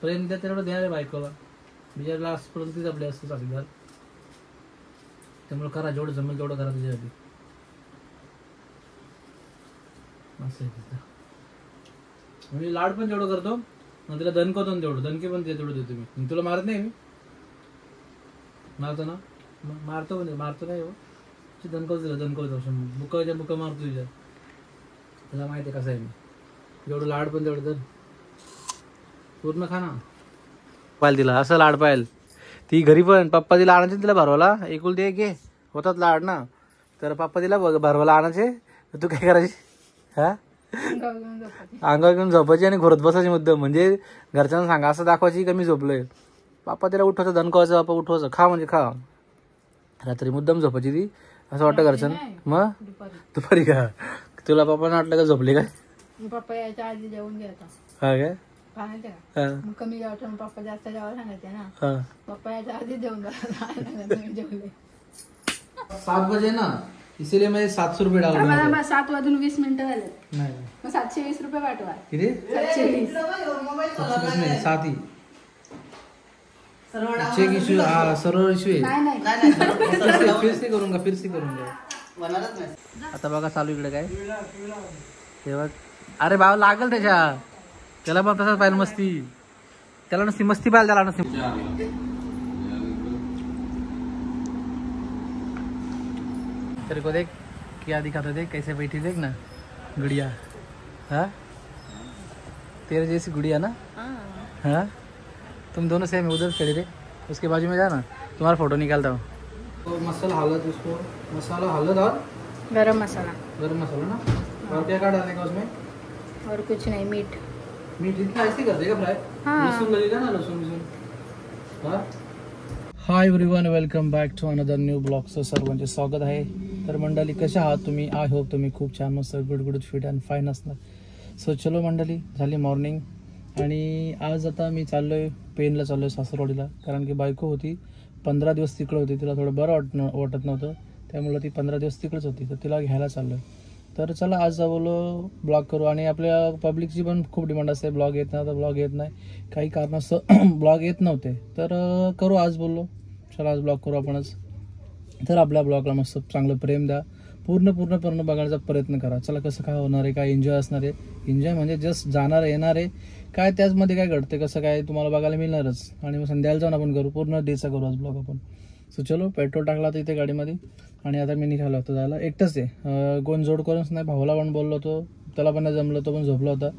प्रेम द्या तेवढं द्या रे बायकोला. बिचार लास्टपर्यंत ती आपली असते साथीदार. त्यामुळे करा जेवढं जमेल तेवढं करा तुझ्यासाठी. असं आहे तिथं. म्हणजे लाड पण जेवढं करतो मग तिला दणकवतो तेवढं. दणके पण तेवढं देतो मी. तुला मारत नाही मी. मारतो ना. मारतो म्हणजे मारतो नाही हो. दणकवतो बुकाच्या बुका मारतो तुझ्या. तुला माहिती आहे कसं आहे मी. जेवढं लाड पण तेवढं तर पूर्ण खा ना. पाहिल तिला असं लाड पाहिल. ती घरी पण पप्पा तिला आणायचे तिला भरवाला. एकुलती एक घे होतात लाड ना. तर पप्पा तिला भरवाला आणायचे. तू काय करायची? हा अंगावर घेऊन झोपायची आणि घोरत बसायची मुद्दाम. म्हणजे घरच्यांना सांगा असं दाखवायची का मी झोपलोय. पप्पा तिला उठवायचं दणकवायचं. पप्पा उठवायचं खा म्हणजे खा. रात्री मुद्दाम झोपायची ती. असं वाटतं घरच्यांना. मग दुपारी का तुला पप्पाने वाटलं का झोपले काय? पप्पा यायच्या आधी जेवून घ्यायचा. हा काय कमी जेवतो पप्पा जास्त जेवायला सांगायचे ना. पप्पा यायच्या आधी जेवून जेवले. 7 बजे ना इसीलिए मैं 700 रुपये डाल रहा हूँ. 7 वाजून 20 मिनिटं झाले. नाही मग 720 रुपये पाठवा. किती? 720 नाही 7 ही चेक इश्यू. हा सर्व इश्यू आहे. फिर से करूंगा. आता बघा चालू इकडे काय तेव्हा. अरे बाबा लागल त्याला पण तसाच पाहिजे मस्ती. त्याला नसती मस्ती पाहिजे. त्याला नसती. तेरे को देख क्या दिखाते देख कैसे बैठी देख ना गुड़िया. हाँ तेरे जैसी गुड़िया ना. हाँ तुम दोनों सेम. उधर खड़े थे उसके बाजू में जाना. तुम्हारा फोटो निकालता हूँ. तो मसाला हल्द उसको. मसाला हल्द और गरम मसाला ना. और क्या डालने का उसमें? और कुछ नहीं. मीट इतना ऐसे कर देगा फ्राई. लहसुन लगेगा ना. लहसुन. Hi everyone welcome back to another new ब्लॉगचं सर्वांचे स्वागत आहे. तर मंडळी कशा आहात तुम्ही? आय होप तुम्ही खूप छान मस्त गुड फिट अँड फाईन असणार. सो चलो मंडळी झाली मॉर्निंग. आणि आज आता मी चाललोय पेनला चाललोय सासरवाडीला. कारण की बायको होती 15 दिवस तिकडे होती. तिला थोडं बरं वाटत नव्हतं. त्यामुळे ती 15 दिवस तिकडेच होती. तर तिला घ्यायला चाललोय. तर चला आज बोलो ब्लॉग करू. आणि आपल्या पब्लिकची पण खूप डिमांड असते ब्लॉग येत नाही. तर ब्लॉग येत नाही काही कारणास्तव ब्लॉग येत नव्हते. तर करू आज बोललो चला आज ब्लॉग करू आपणच. तर आपल्या ब्लॉगला मस्त चांगलं प्रेम द्या. पूर्ण बघण्याचा प्रयत्न करा. चला कसं काय होणार आहे काय एन्जॉय असणार आहे. एन्जॉय म्हणजे जस्ट जाणार येणार आहे काय त्याचमध्ये काय घडते कसं काय तुम्हाला बघायला मिळणारच. आणि मग संध्याकाळी जाऊन आपण करू पूर्ण डेचा करू आज ब्लॉग आपण. सो चलो पेट्रोल टाकला तर इथे गाडीमध्ये. आणि आता मी निघालो होतो जायला. एकटंच आहे कोण जोड करूनच नाही. भावाला पण बोललो होतो त्याला पण नाही जमलं. तो पण झोपला होता.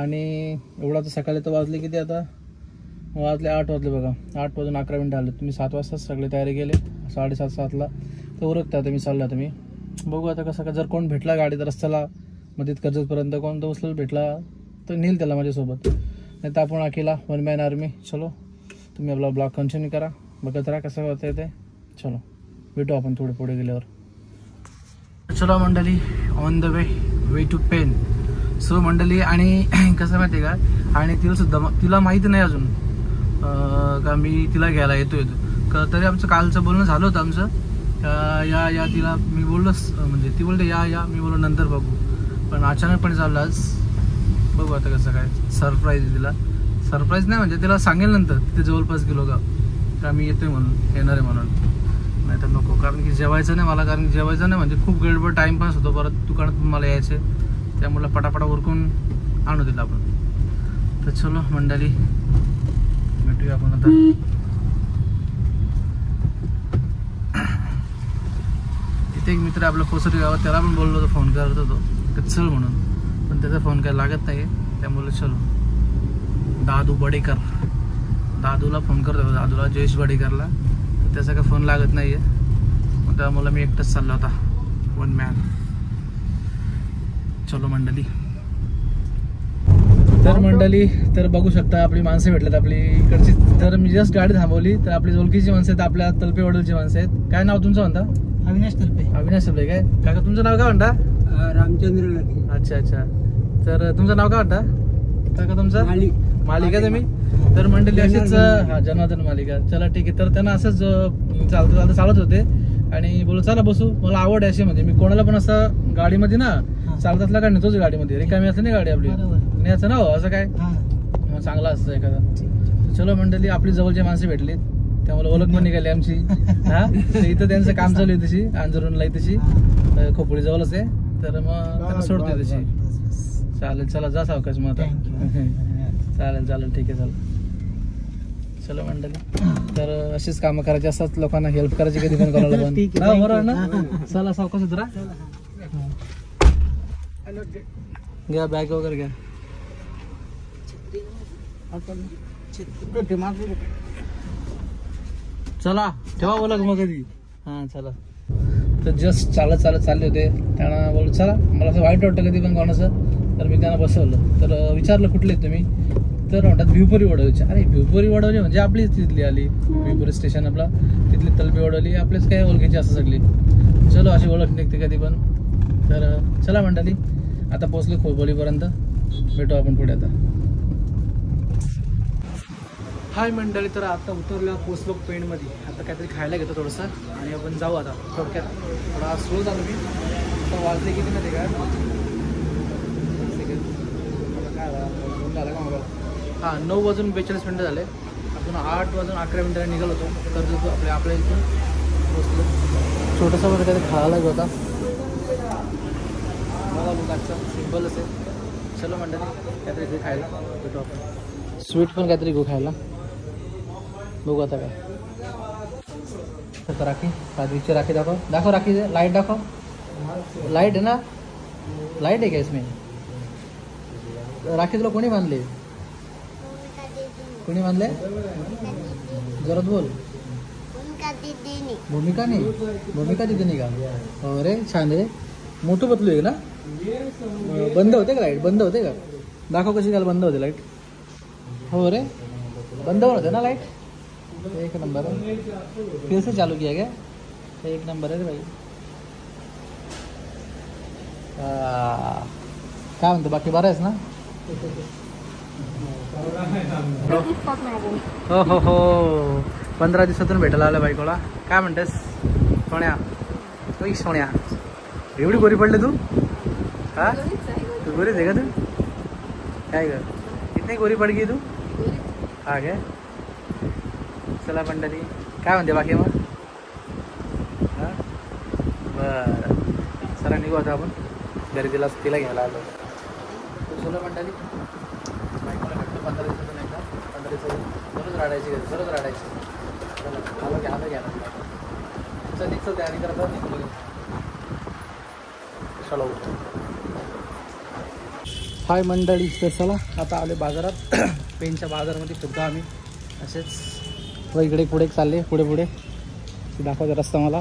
आणि एवढा तर सकाळी तर वाजले किती आता वाजले 8 वाजले बघा. 8 वाजून 11 मिनिटं आले. तुम्ही 7 वाजता सगळे तयारी केले. 6:30-7ला तर उरकता. आता मी चाललो. आता मी बघू आता कसं का. जर कोण भेटला गाडीत रस्त्याला मध्येच कर्जतपर्यंत कोण तर उचलत भेटला तर नेल त्याला माझ्यासोबत. नाही तर आपण अकेला 1 मॅन आर्मी. चलो तुम्ही आपला ब्लॉग कंटिन्यू करा. बघत राहा कसं होतं ते. चलो भेटू आपण थोडे पुढे गेल्यावर. चलो मंडळी on the way to Pen. So मंडळी आणि कसं माहिती आहे का. आणि तिला माहिती नाही अजून का मी तिला घ्यायला येतोय. तरी आमचं कालचं बोलणं झालं होतं आमचं. या तिला मी बोललोच म्हणजे ती बोलते या मी बोललो नंतर बघू. पण अचानकपणे चाललं आज. बघू आता कसं काय. सरप्राईज आहे तिला. सरप्राईज नाही म्हणजे तिला सांगेल नंतर तिथे जवळपास गेलो का मी येतोय म्हणून येणार आहे म्हणून. नाही तर नको. कारण की जेवायचं नाही मला. कारण की जेवायचं नाही म्हणजे खूप गडबड टाईमपास होतो. परत दुकानात पण मला यायचे. त्यामुळे पटापटा उरकून आणू दिला आपण. तर चलो मंडळी भेटूया आपण आता. इथे एक मित्र आपला कोसरी गावात त्याला पण बोललो होतो फोन करत होतो तर चल म्हणून. पण त्याचा फोन काय लागत नाही. त्यामुळे चलो दादू बडेकर दादूला फोन करत होतो. दादूला जयेश बडेकरला. तर त्याचा काय फोन लागत नाही आहे. मग त्यामुळे मी एकटाच चाललो होता 1 मॅन. चलो मंडळी. तर मंडळी तर बघू शकता आपली माणसं भेटल्यात आपली इकडची. तर मी जस्ट गाडी थांबवली तर आपली ओळखीची माणसं आहेत. आपल्या तलपेवाडीची माणसं आहेत. काय नाव तुमचं म्हणता? अविनाश तलपे. अविनाश तलपे काय काका तुमचं नाव काय म्हणता? रामचंद्र लगे. अच्छा. तर तुमचं नाव काय म्हणता काका तुमचं? मालिका तुम्ही. तर मंडळी अशीच जनार्दन मालिका. चला ठीक आहे. तर त्यांना असंच चालत होते. आणि बोलू चला बसू. मला आवड आहे अशी म्हणजे मी कोणाला पण असं गाडीमध्ये ना चालत असला का नेतोच गाडीमध्ये. रिकामी असते ना गाडी आपली न्यायचं ना असं काय. मग चांगला असतं एखादा. चलो मंडळी, आपली जवळची माणसं भेटली त्यामुळे ओळख पण निघाली आमची. हा, तर इथं त्यांचं काम चालू आहे तशी अंजरूनला तशी खोपोळी जवळच आहे, तर मग त्यांना सोडते तशी. चालेल, चला जा सावकाश मग आता. चालेल ठीक आहे, चालेल. चलो मंडळी, तर अशीच कामं करायची असतात, लोकांना हेल्प करायची कधी पण कोणाला पण. बरोबर ना. चला सावकाश उतरा, घ्या बॅग वगैरे घ्या. चला ठेवा बोला मग कधी. हा चला. तर जस्ट चालत चालले होते, त्यांना बोललो चला, मला असं वाईट वाटतं कधी पण कोणाचं, तर मी त्यांना बसवलं. तर विचारलं कुठले तुम्ही, तर म्हणतात भिवपुरी वडवलीचे. अरे भिवपुरी वडवली म्हणजे आपलीच तिथली आली, भिवपुरी स्टेशन आपला, तिथली तलपी वडवली आपलेच काय ओळखीची असं सगळी. चलो अशी ओळख निघते कधी पण. तर चला मंडळी, आता पोचलो खोपोलीपर्यंत, भेटू आपण पुढे आता. हाय मंडळी, तर आता उतरलो, पोचलो पेणमध्ये. आता काहीतरी खायला घेतो थोडंसं आणि आपण जाऊ आता थोडक्यात. थोडा स्लो झालो मी. तर वाजले किती नाही काय झालं का मोबाईल. हां 9:42 झाले. आपण 8:11 निघालो होतो. तर आपल्या इथून पोचलो. छोटंसं मध्ये काहीतरी खायला लागलं होता. मला बुकाचा सिम्पल असेल. चलो मंडळी, काहीतरी इथे खायला भेटू आपण. स्वीट पण काहीतरी घेऊ खायला. बघू आता काय. तर राखी, साधवीची राखी दाखव राखी, लाईट दाखव. लाईट आहे ना, लाईट आहे का इसमें. राखी तुला कोणी बांधले, कोणी बांधले जरा बोल. भूमिका दीदीने का. हो रे, छान रे. मोठू बदलू आहे ना. बंद होते का लाईट, बंद होते का. दाखव कशी काय बंद होते लाईट. हो रे, बंद होते ना लाईट. एक नंबर है. फिर से चालू किया गया. एक नंबर है रे भाई. काय म्हणतो बाकी, बरं आहेस ना. हो 15 दिवसातून भेटायला आलं बायकोला. काय म्हणतेस सोन्या. सोन्या एवढी गोरी पडले तू. हा तू गोरीच आहे का तू. काय ग इतनी गोरी पड गई तू. हा काय. चला मंडळी, काय म्हणते बाकी मग. हां बरं, चला निघू आता आपण घरी. तिला घ्यायला आलो. चला मंडळी, बायकोला भेटतो 15 दिवसातून एकदा. 15 दिवसातून दररोज राडायची घरी, दररोज राडायची. चला आलं घ्यायला. चल निघतो तयारी करतो, निघतो. चलो. हाय मंडळी, तर चला आता आले बाजारात. पेनच्या बाजारामध्ये फिरतो आम्ही असेच. व इकडे पुढे चालले, पुढे दाखवायचा रस्ता मला.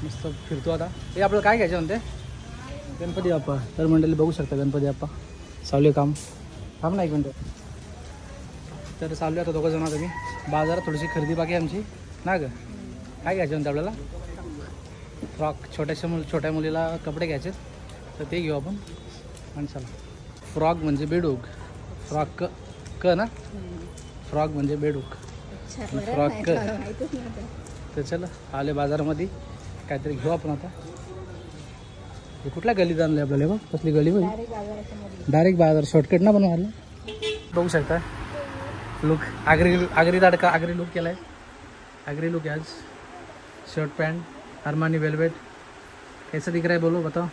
मस्त फिरतो आता. हे आपल्याला काय घ्यायचं म्हणते. गणपती बाप्पा. तर मंडळी बघू शकता गणपती बाप्पा चालू आहे काम. थांब ना एक मिनटं. तर चालू आहे आता दोघं जण. तुम्ही बाजारात थोडीशी खरेदी बाकी आमची ना ग. काय घ्यायचं म्हणते आपल्याला. फ्रॉक, छोट्या मुलीला कपडे घ्यायचे, तर ते घेऊ आपण. आणि चला. फ्रॉक म्हणजे बेडूक. फ्रॉक क ना. फ्रॉक म्हणजे बेडूक. फ्रॉक क. तर चला आले बाजारामध्ये, काहीतरी घेऊ आपण आता. हे कुठल्या गलीत आणलं आपल्याला. बघ कसली गली बघ. डायरेक्ट बाजार शॉर्टकट ना बनवायला. बघू शकता लुक. आगरी तडका, आगरी लुक केला आहे. आगरी लुक है आज. Shirt pant Armani velvet. कैसा दिख रहा है बोलो, बताओ.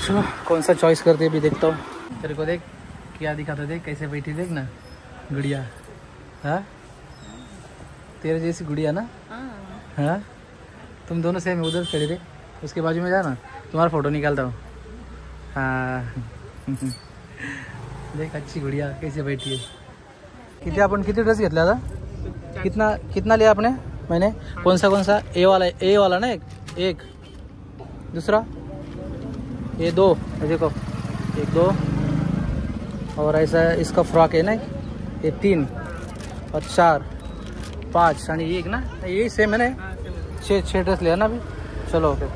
चलो कौन सा चॉइस करते भी देखता हूँ. तेरे को देख क्या दिखाता, देख कैसे बैठी, देख ना गुड़िया. हाँ तेरे जैसी गुड़िया ना. हाँ तुम दोनों सेम उधर खड़े थे, उसके बाजू में जाना, तुम्हारा फोटो निकालता हूँ. हाँ देख अच्छी गुड़िया कैसे बैठी है. किती ड्रेस घेतला आता. कितना लिया आपने. मैंने कौन सा ए वाला ना. एक दूसरा ये 2. देखो 1 2 और ऐसा इसका फ्रॉक है ना. ये 3 और 4 5 आणि 1 ना. यही सेम है ना. 6 ड्रेस लिया ना अभी. चलो ओके.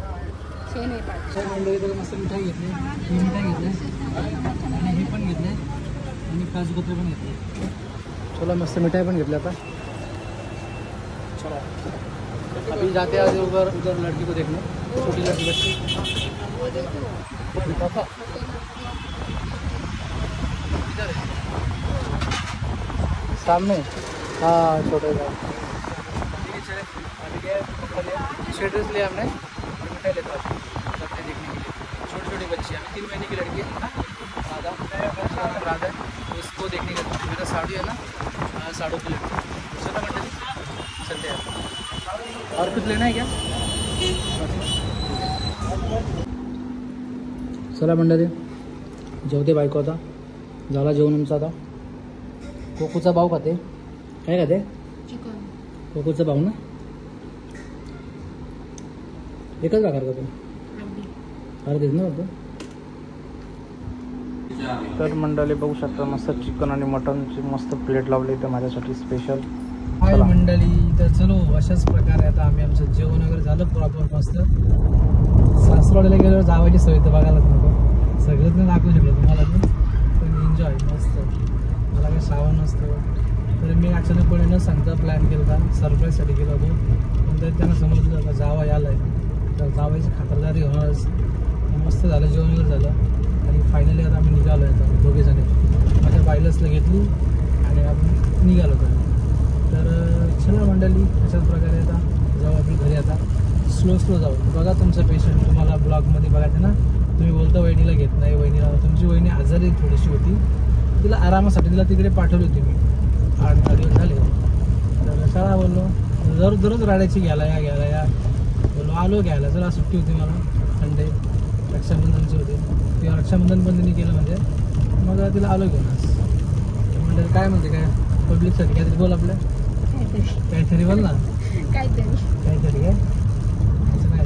मस्त मिठाई घेतली. ही मिठाई घेतली आणि हे पण घेतले आणि काजू कतरी पण घेतले. चलो मस्त मिठाई पण घेतली आता. चलो अभी जाते हैं उधर लड़की को देखने. छोटी लड़की बच्ची. सामने हाँ छोटे का चले अभी क्या स्वेटर्स लिए हमने मिठाई लेता हूँ देखने के लिए छोटी छोटी बच्ची अभी 3 महीने की लड़की है राधा तो इसको देखने के लिए मेरा साड़ी है ना साड़ों की लड़की चलो मंडली चलते हैं और कुछ लेना है क्या चला मंडळी जेवते बायको आता झाला जेवण आमचा आता कोकूचा भाव खाते काय खाते चिकन कोकूचा भाव ना एकच प्रकार का तू अर्धेच ना होतं तर मंडळी बघू शकता मस्त चिकन आणि मटनची मस्त प्लेट लावली इथं माझ्यासाठी स्पेशल हाय मंडळी तर चलो अशाच प्रकारे आता आम्ही आमचं जेवण वगैरे झालं प्रॉपर मस्त सासरवाडीला गेल्यावर जावायची सवय तर बघायलाच नको सगळंच नाही दाखवू शकलो तुम्हाला पण एन्जॉय मस्त मला काही श्रावण नसतं तर मी अचानकपणे न सांगता प्लॅन केला होता सरप्राईजसाठी गेलो होतो पण तरी त्यांना समजलं होतं जावा यायला आहे तर जावायची खातरदारी होणारच मस्त झालं जेवण वगैरे झालं आणि फायनली आता आम्ही निघालो आहे दोघेजणे माझ्या बायलसला घेतली आणि आपण निघालो होतो तर चला मंडळी अशाच प्रकारे आता जाऊ आपली घरी आता स्लो जाऊ बघा तुमचं पेशंट तुम्हाला ब्लॉगमध्ये बघायचं ना तुम्ही बोलता वहिनीला घेत नाही वहिनीला तुमची वहिनी आजारी थोडीशी होती तिला आरामासाठी तिला तिकडे पाठवली होती मी 8-10 दिवस झाले तर शाळा बोललो दररोज राडायची घ्यायला या बोललो आलो घ्यायला चला सुट्टी होती मला संडे रक्षाबंधनची होती किंवा रक्षाबंधन पण त्यांनी केलं म्हणजे मग तिला आलो घेऊन आज म्हणजे काय म्हणते काय पब्लिकसाठी काहीतरी बोल आपल्या काहीतरी बोल ना काहीतरी काय असं नाही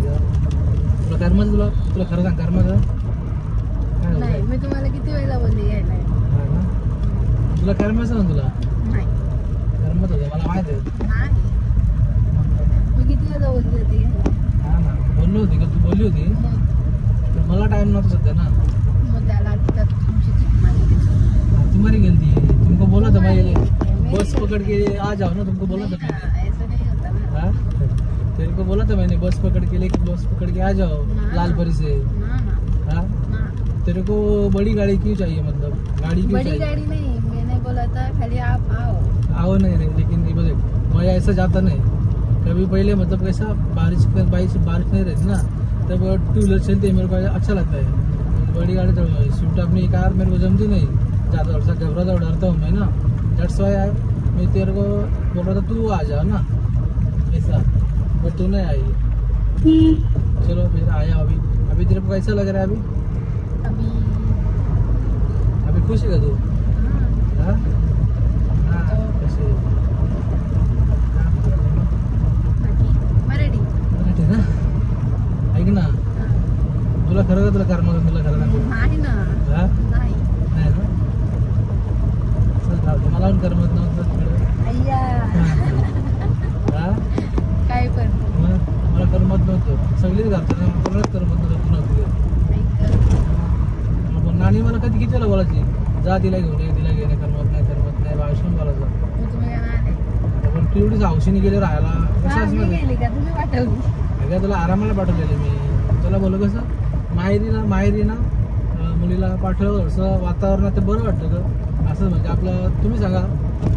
तुला कर्मच तुला खरं सांग कर्मच नाही मी तुम्हाला किती वेळेला बोलली घ्यायला तुला कर्मच ना तुला नाही कर्मच होतं मला माहिती आहे मी किती वेळेला बोलली होती हा ना बोलली होती का तू बोलली होती तर मला टाइम नव्हता सध्या ना मग त्याला तुमची तुम्हारी गलती है तुमको बोला था भाई बस पकड़ के आ जाओ ना तुमको बोला था ऐसा नहीं होता ना हाँ तेरे को बोला था मैंने बस पकड़ के लेके बस पकड़ के आ जाओ लालपरी से हाँ तेरे को बड़ी गाड़ी क्यों चाहिए मतलब गाड़ी क्यों चाहिए बड़ी गाड़ी नहीं मैंने बोला था खाली आप आओ नहीं रे लेकिन बोले मैं ऐसा जाता नहीं कभी पहले मतलब कैसा बारिश नहीं रहती ना तब 2 व्हीलर चलती है मेरे को अच्छा लगता है बड़ी गाड़ी तो स्विफ्ट अपनी कार मेरे को जमती नहीं ज़्यादा और घबराता डरता हूँ मैं ना डेट्स वाई मैं तेरे को बोल रहा था तू आ जा ना ऐसा पर तू नहीं आई चलो फिर आया अभी तेरे को कैसा लग रहा है अभी खुश है तू हाँ खुश है मराठी ना ऐक ना तुला खरं का तुला कर्म तुला खरं नाही ना हा नाही नाही ना मला पण करमत नव्हतं तिकडे अय्या हा काय पण मला करमत नव्हतं सगळीच घालतात ना कोणाच करमत नव्हतं पण नानी मला किती वेळा बोलायची जा तिला घेऊन ये करमत नाही भाषण बोलायचं पण तू एवढीच हौशीने गेले राहायला कशाच अगं तुला आरामाला पाठवलेलं मी तुला बोललो कसं माहेरी ना मुलीला पाठवलं थोडंसं वातावरणात ते बरं वाटतं का असं म्हणजे आपलं तुम्ही सांगा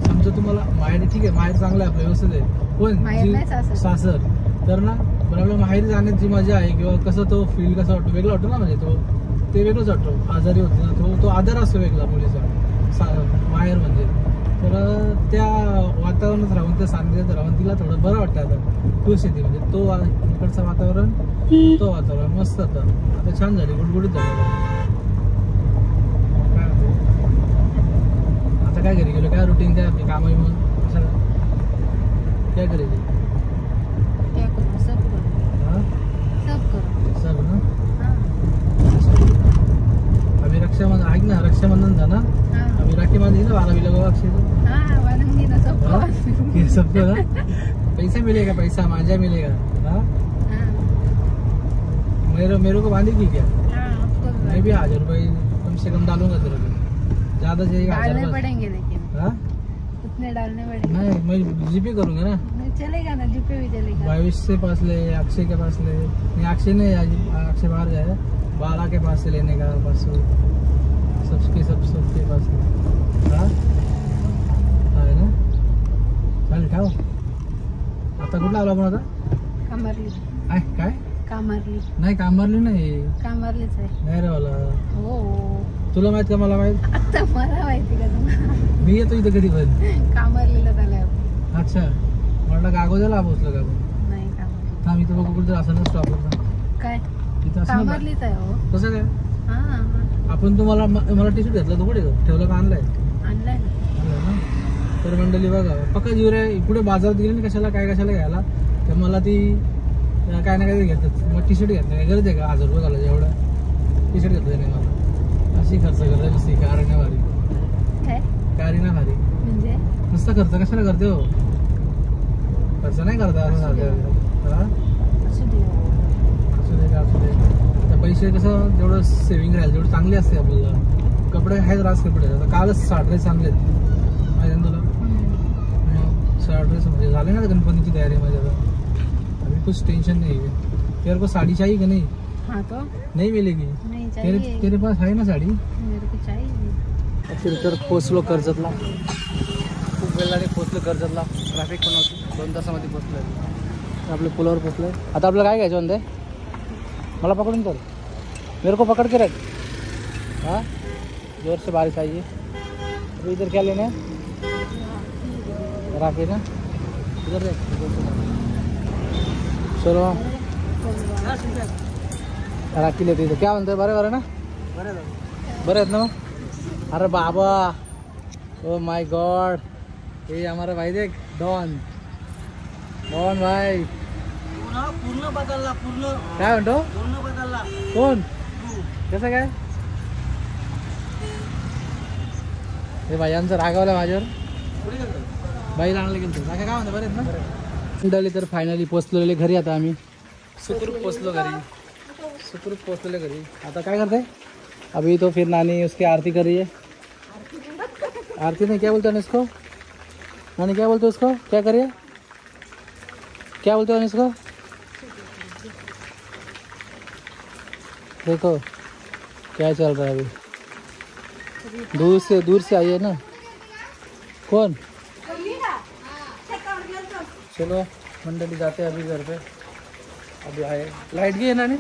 समजा तुम्हाला माहेरी ठीक आहे माहेर चांगलं आहे आपलं व्यवस्थित आहे पण सासर तर ना पण आपलं माहेरी जाण्याची मजा आहे किंवा कसं तो फील कसा वाटतो वेगळा वाटतो ना म्हणजे ते वेगळंच वाटतो आजारी होते ना तो आधार असतो वेगळा मुलीचा माहेर म्हणजे तर त्या वातावरणात राहून त्या सान्निध्यात राहून तिला थोडं बरं वाटतं आता खुश येते म्हणजे तो इकडचं वातावरण तो वातावरण मस्त आता छान झाली गुडगुडीत झाली आता काय घरी गेलो काय रुटीन काय आपली कामही मग काय करेल सब ना अभी रक्षाबंधन ऐक ना रक्षाबंधन था ना अभी राखी बांधी ना 12 लोग अक्षय सबको ना पैसा मिलेगा पैसा मांझा मिलेगा हाँ मेरे को बांधेगी क्या मैं भी 1000 रुपये कम से कम डालूंगा तेरे को ज्यादा चाहिए डालने पड़ेंगे लेकिन उतने डालने पड़ेंगे नहीं मैं जीपे करूंगा ना चलेगा ना जीपे भी चलेगा भाविश से पास ले अक्षय के पास ले नहीं अक्षय नहीं अक्षय बाहर जाए 12 के पास से लेने का परसों सबके पास हाँ है ना कुठला आला आपण आता? कामारली. काय? कामारली. नाही कामारली नाही. कामारलीच आहे. नाही रे मला. हो. तुला माहित का मला माहित? आता मला माहिती का तुम्हाला? मी येतो इथे कधी पण. कामारलीला झालाय आपण. अच्छा म्हटलं गागोद्याला पोहोचलो का आपण? नाही कामारली. थांब इथं बघू कुठे असं नसतो आपण. काय? इथं असं कामारलीच आहे हो. कसं काय? हा. आपण तुम्हाला मला टी शर्ट घेतला तो कुठे ठेवलं का? आणलाय आणलाय ना. तर मंडळी बघा पक्का जीव रे. पुढे बाजारात गेली ना कशाला घ्यायला तर मला ती काय ना काय घेतात. मग टी शर्ट घेतलं काय गरज आहे का? 1000 रुपये घालायचे एवढं टी शर्ट घेतलं नाही मला. अशी खर्च करता नुसती कारी ना भारी. काय? कारी ना भारी म्हणजे नुसता खर्च कशाला करते हो? खर्च नाही करता असं झालं. असू दे. असू दे का असू दे. तर पैसे कसं जेवढं सेव्हिंग राहील तेवढं चांगले असते आपल्याला. कपडे आहेत रास कपडे. आता कालच 60 ड्रेस चांगले आहेत माहिती ना तुला. 60 ड्रेस म्हणजे झाले ना गणपतीची तयारी माझ्या. अभी कुछ टेंशन नहीं है. तेरे को साड़ी चाहिए कि नहीं? हाँ तो नहीं मिलेगी. नहीं चाहिए. तेरे पास है ना साड़ी? मेरे को चाहिए. फिर तर पोचलो कर्जतला. खूप वेळाने पोचलो कर्जतला. ट्रॅफिक पण होती. 2 तासामध्ये पोचलो. आपल्या पुलावर पोचलो. आता आपल्याला काय घ्यायचं म्हणते? मला पकडून कर. मेरे को पकड़ के रख. हाँ जोर से बारिश आई है. अभी इधर क्या लेना है? राखी ना इधर देख. चलो राखी लेते इथं. क्या म्हणतोय? बरं ना? बरं आहेत ना? अरे बाबा ओ माय गॉड. ये हमारा भाई देख डॉन भाई पूर्ण बदलला. पूर्ण काय म्हणतो? पूर्ण बदलला. कोण? कसं काय? हे भाई यांचं रागावलं माझ्यावर. बाई चांगलं गेलं. काय म्हणतो? बरे आहेत ना? मंडळी तर फायनली पोचलेले घरी. आता आम्ही सुखरूप पोचलो घरी. सुखरूप पोचलेले घरी. आता काय करते? अभी तो फिर नानी उसकी आरती कर रही है. आरती नहीं क्या बोलते हैं इसको? नानी क्या बोलते हो उसको? क्या करिए? क्या बोलते हो इसको? देखो क्या चल रहा है अभी. दूर से आई है ना. कौन? चलो मंडळी जाते अभी घर पे. अभी आए. लाईट गई है ना.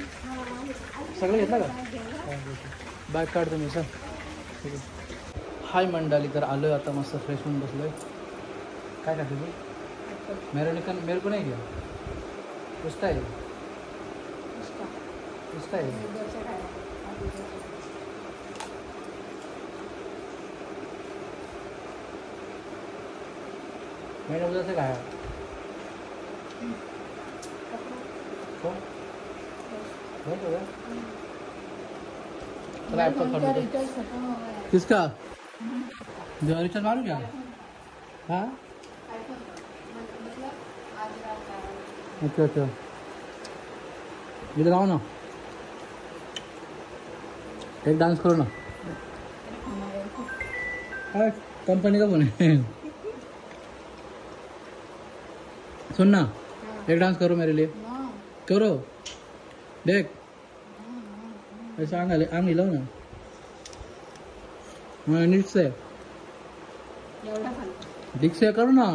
सगळं घेतलं का? बाईक काढतो मी सर. ठीक आहे. हाय मंडळी तर आलो आहे आता. मस्त फ्रेश होऊन बसलो आहे. काय खाते तू? मेरे को नाही घ्या. उसका आहे. उसका आहे. मैंने उधर से खाया. किसका? जो रिचार्ज मारू क्या? हाँ अच्छा. इधर आओ ना. एक डांस करो ना. कंपनी का फोन है. सुन ना एक डांस करो मेरे लिए. करो देख. ऐसा आंग हिलाव ना. हाँ नीट से ठीक से करो ना.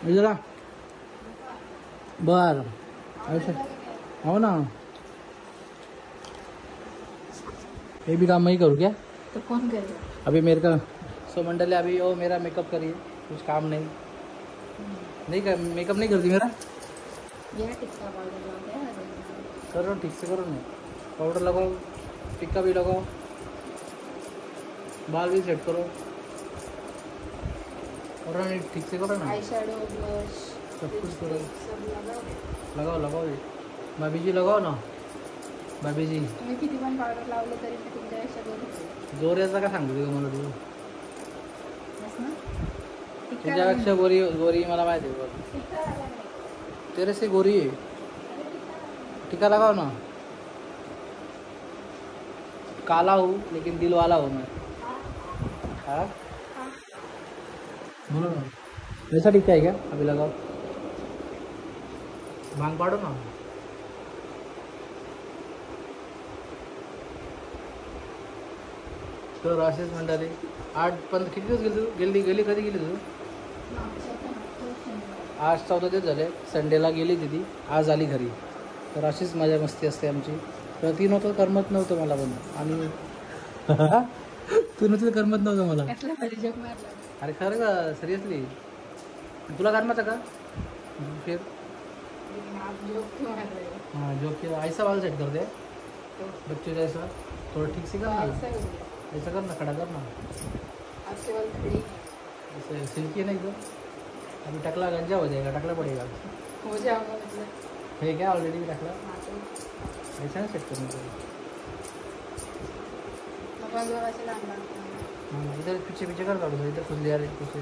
इधर आ. बर ऐसे आओ ना. ये भी काम मैं ही करूँ क्या? तो कौन करेगा? अभी मेरे का सो मंडली अभी वो मेरा मेकअप करिए. कुछ काम नहीं कर. मेकअप नहीं करती मेरा. ये टिक्का पाउडर लगाते हैं. करो ठीक से करो ना. पाउडर लगाओ. टिक्का भी लगाओ. बाल भी सेट करो. और ठीक से करो ना. आई शैडो ब्लश सब कुछ करो. सब लगाओ. लगाओ भाभी जी लगाओ ना. भाभी जी तुम्ही किती पण पावडर लावलं तरी मी तुमच्यापेक्षा गोरी जोऱ्याचा का सांगतो का मला तू? बस ना. तुझ्यापेक्षा गोरी मला माहिती आहे. तेरे से गोरी है. टीका लगाओ ना. काला हूँ लेकिन दिल वाला हूँ मैं. हाँ बोलो ना. वैसा टीका है क्या? अभी लगाओ. भांग पाडो ना. तर असेच मंडळी 8 पण किती दिवस गेली कधी गेली तू? आज 14 दिवस झाले. संडेला गेली ती, आज आली घरी. तर अशीच मजा मस्ती असते आमची. तर ती नव्हतं करमत नव्हतं मला पण. आणि तू नव्हतं करमत नव्हतं मला. अरे खरं का सिरियसली तुला करमत का फिर? हाँ जो कि ऐसा वाला सेट कर दे बच्चे जैसा. थोड़ा ठीक से कर ना, ऐसा कर ना, खड़ा कर ना. ऐसे सिल्की है ना एकदम. अभी टकला गंजा हो जाएगा, टकला पड़ेगा. हो जाएगा मतलब है क्या ऑलरेडी टकला? ऐसा ना सेट करना चाहिए. इधर पीछे पीछे कर दो, इधर खुद ले आ रही पीछे.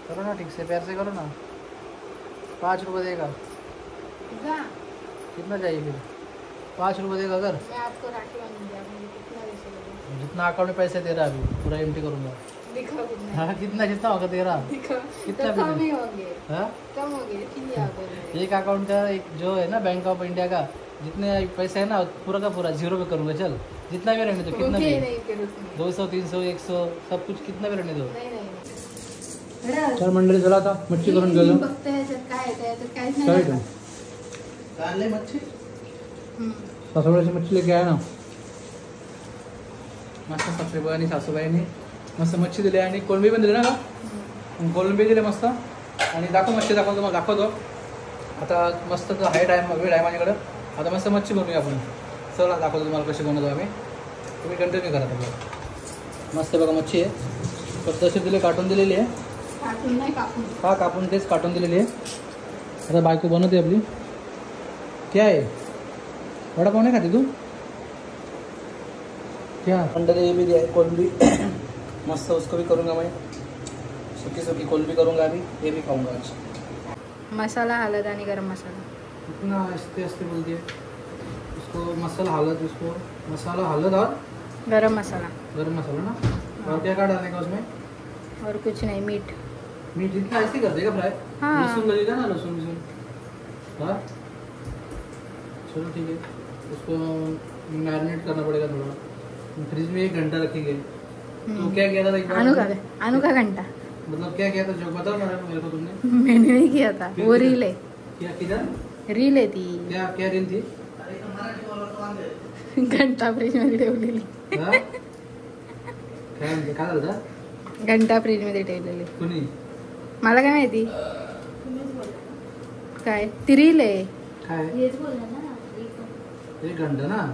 करो ना ठीक से, पैर से करो ना. 5 रुपये देगा. कितना चाहिए फिर? 5 रुपये देगा अगर. मैं आपको राखी बांधूंगी, आप मुझे कितना पैसे दोगे? जितना अकाउंट में पैसे दे रहा अभी पूरा एम्प्टी करूंगा. दिखाओ कितना. हाँ कितना जितना होगा तेरा. दिखाओ. कितना तो कम भी ही होंगे. हाँ कम होंगे इसीलिए आप बोल रहे हैं. एक अकाउंट का एक जो है ना बैंक ऑफ इंडिया का, जितने पैसे है ना पूरा का पूरा 0 पे करूँगा. चल जितना भी रहने दो, कितना होंगे भी नहीं फिर उसमें. 200 300 100 सब कुछ कितना भी रहने दो. नाही नाही. तर मंडळी चला आता मच्छी करून गेलो. फक्त ह्याच्यात काय येतं, याच्यात काहीच काय नाही का टाकत. काढले मच्छी सासूबाईची मच्छी लेके आहे ना. मस्त सासूबाई आणि सासूबाईंनी मस्त मच्छी दिली आणि कोळंबी पण दिली ना का. कोळंबी दिले मस्त. आणि दाखव मच्छी दाखवतो, तुम्हाला दाखवतो आता. मस्त हाय टाईम वेळ आहे माझ्याकडं. आता मस्त मच्छी बनवूया आपण. चला दाखवतो तुम्हाला कशी बनवतो आम्ही. तुम्ही कंटिन्यू करा आता. मस्त बघा मच्छी आहे. फक्त तशी दिली, काटून दिलेली आहे. कापून नाही कापून. हा कापून तेच काटून दिलेली आहे. आता बायको बनवते आपली. क्या आहे वडापाव नाही खाते तू? क्या अंडा ये भी दिया कोलंबी. मस्त उसको भी करूँगा मैं. सूखी सूखी कोलंबी करूँगा अभी. ये भी खाऊंगा आज. मसाला हळद आणि गरम मसाला. इतना आस्ते आस्ते बोलती है उसको. मसाला हल्द, उसको मसाला हल्द और गरम मसाला गरम मसाला ना. और क्या क्या डालने का उसमें? और कुछ नहीं. मीठ. मीट इतना ऐसे कर देगा फ्राई. हाँ. लहसुन लगेगा ना, लहसुन. हाँ चलो ठीक है. उसको मैरिनेट करना पड़ेगा थोड़ा. फ्रिज में 1 घंटा रखेंगे. तो क्या किया था एक बार? अनु का घंटा. मतलब क्या किया था जो बता ना मेरे को तुमने. मैंने नहीं किया था. फिर वो क्या? रील है. क्या किधर रील आहे ती. क्या क्या रील थी? घंटा फ्रीज मध्ये ठेवलेली. हा? काय म्हणते, काय झालं होतं? घंटा फ्रीज मध्ये ठेवलेली. कुणी? मला काय माहिती. काय ती रील आहे. काय हेच बोलला ना. 1 घंटा ना.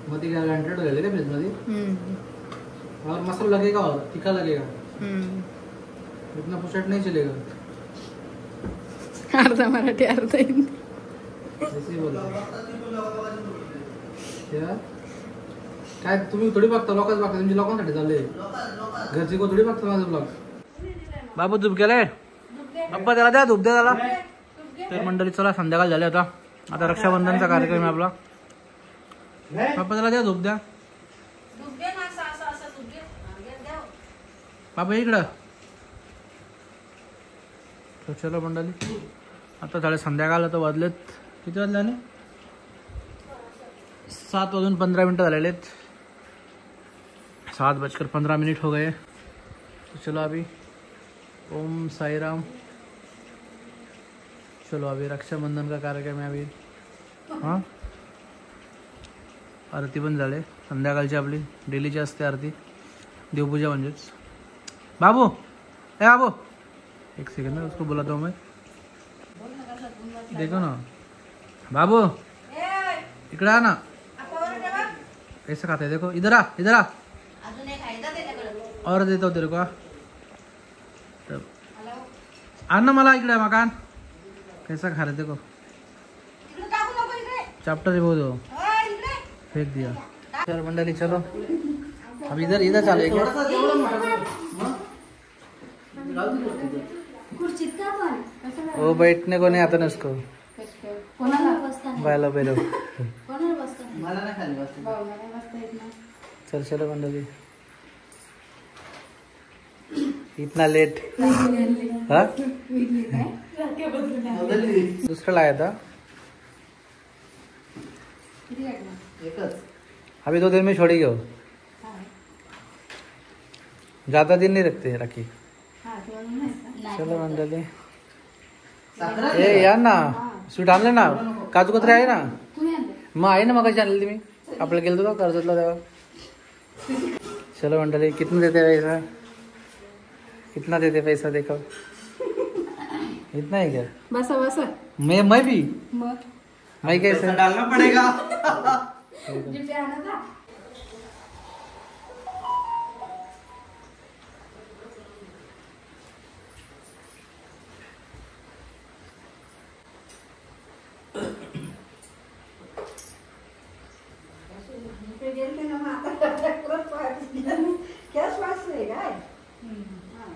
मग ती काय घंटा ठेवले का फ्रिज मध्ये. हम्म. और मसाला लगेगा और तीखा लगेगा. हम्म. इतना पुशट नहीं चलेगा. अर्धा मराठी अर्धा हिंदी. ऐसे ही बोला. क्या काय तुम्ही थोडी बघता, लोकच बघता. तुमच्या लोकांसाठी चालले. घरची को थोडी बघता माझा ब्लॉग. बाबू धूप गेलाय. अप्पा त्याला द्या, धूप द्या त्याला. तर मंडळी चला संध्याकाळ झाले आता. आता रक्षाबंधनचा कार्यक्रम आहे आपला. बाप्पा त्याला द्या, धूप द्या. बाबा इकडं. तर चलो मंडळी आता झाले संध्याकाळ. तर वाजलेत किती वाजल्याने? 7:15 झालेले आहेत. 7:15 हो गए. तो चलो अभी ओम साई राम. चलो अभी रक्षाबंधन का कार्यक्रम आहे अभी. हां आरती पण झाले संध्याकाळची आपली डेलीची असते आरती. देवपूजा म्हणजेच. बाबू ए बाबू एक सेकंड में उसको बुलाता हूँ मैं. देखो ना बाबू इकडे आ ना. कैसे खाते हैं देखो. इधर आ, इधर आ. और देता हूँ तेरे को. आण ना मला इकडे मकान. कैसा खा रहे देखो. चैप्टर है वो. दो फेंक दिया. चल मंडली चलो अब इधर इधर चलेंगे. वो बैठने को नहीं आता ना उसको. बायला बैलो. चल चलो मंडली. इतना लेट. हाँ दूसरा लाया था. अभी 2 दिन में छोड़ेगी हो. ज्यादा दिन नहीं रखते राखी. म्हणून नाही का? चलो मंडळी ए या ना स्वीट आणले ना काजू कतरी आहे ना कुणी आणलं? मग आहे ना मग कशी आणली तुम्ही आपल्याला गेलो होतो कर्जतला तेव्हा चलो मंडळी कितना देते पैसा कितना देते पैसा देखो इतना है क्या बसा बसा मैं भी मग मैं कैसे डालना पड़ेगा जिथे आणा जा.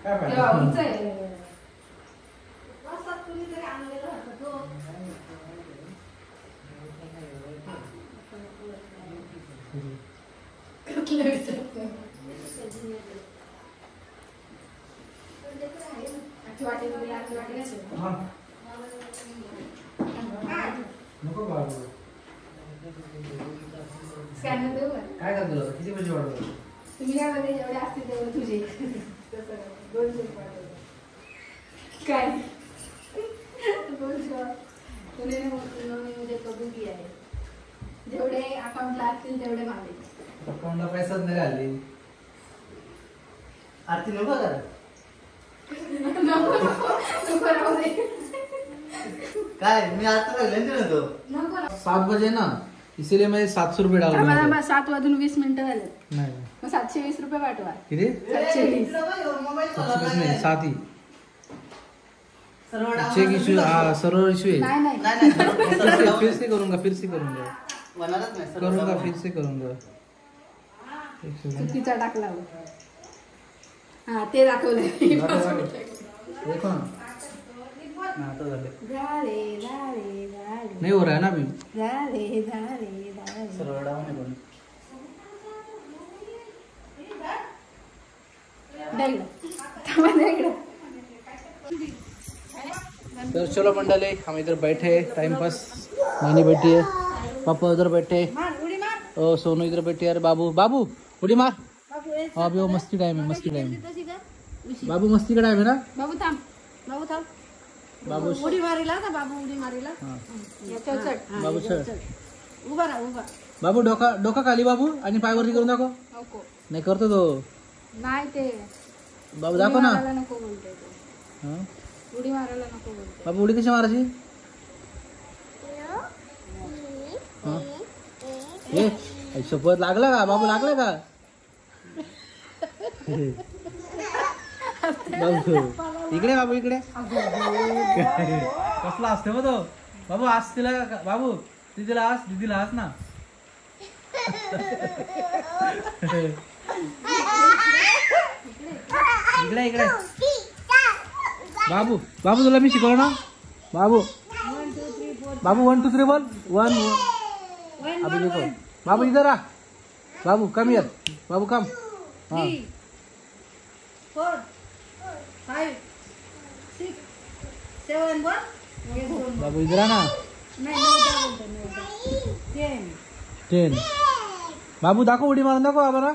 तेव्हा उंच आहे. कुठलं विचारतोय? आखी वाटी वगैरे, आखी वाटी घ्यायची. स्कॅनर देऊ का? काय करतो किती पैसे वाढवतो तुम्ही काय मध्ये जेवढे असतील तेवढे तुझे. तसं 200 रुपये. काय 200 तुने मुझे कबूल किया है. जेवढे अकाउंटला असतील तेवढे मागे. अकाउंटला पैसाच नाही आली आरती नको का नको राहू दे. काय मी आता लागले तो नको 7 बजे ना इसीलिए मैं 700 रुपये डाल रहा हूँ 7 वाजून 20 मिनिटं झाले. नहीं मग 720 रुपये पाठवा. किती 720. 720 नहीं 7 ही सर्व चेक इश्यू हाँ सर्वर इश्यू है नाही नाही नाही फिर से करूंगा होणारच नाही सर्व करूंगा फिर से करूंगा एक सेकंड चुकीचा टाकला. हा ते दाखवलंय. देखो ना हाँ तो झाले झाले झाले झाले नहीं हो रहा है ना अभी झाले झाले झाले. सर्व डाऊन आहे पण द्या इकडं. थांबा, द्या इकडं. तो चलो मंडली हम इधर बैठे टाइम पास नानी बैठी है पापा उधर बैठे ओ सोनू इधर बैठी है अरे बाबू बाबू उड़ी मार हाँ अभी वो मस्ती टाइम है मस्ती टाइम बाबू मस्ती का टाइम है ना बाबू थांब. बाबू थांब. बाबू उडी मारीला ना बाबू उडी मारीला. हाँ चल चल. बाबू सर उभा राहा उभा. बाबू डोका डोका खाली बाबू आणि पाय वरती करून दाखव नको नाही करतो तो नाही ते बाबू उडी दाखव ना मारायला नको बोलतोय तो. हाँ उडी मारायला नको बोलतोय. बाबू उडी कशी मारायची हाँ ए आई शपथ लागला का बाबू लागला का बाबू इकडे बाबू इकडे कसला असते मग तो बाबू आज तिला बाबू दीदीला आज ना इकडे इकडे बाबू बाबू तुला मी शिकवलं ना बाबू बाबू 1 2 3 बोल 1 अभी देखो बाबू इधर आ बाबू कम हियर बाबू कम हाँ 4 5 6 7 वन. बाबू इधर आ ना नाही 10. बाबू दाखव उडी मारून दाखव आम्हाला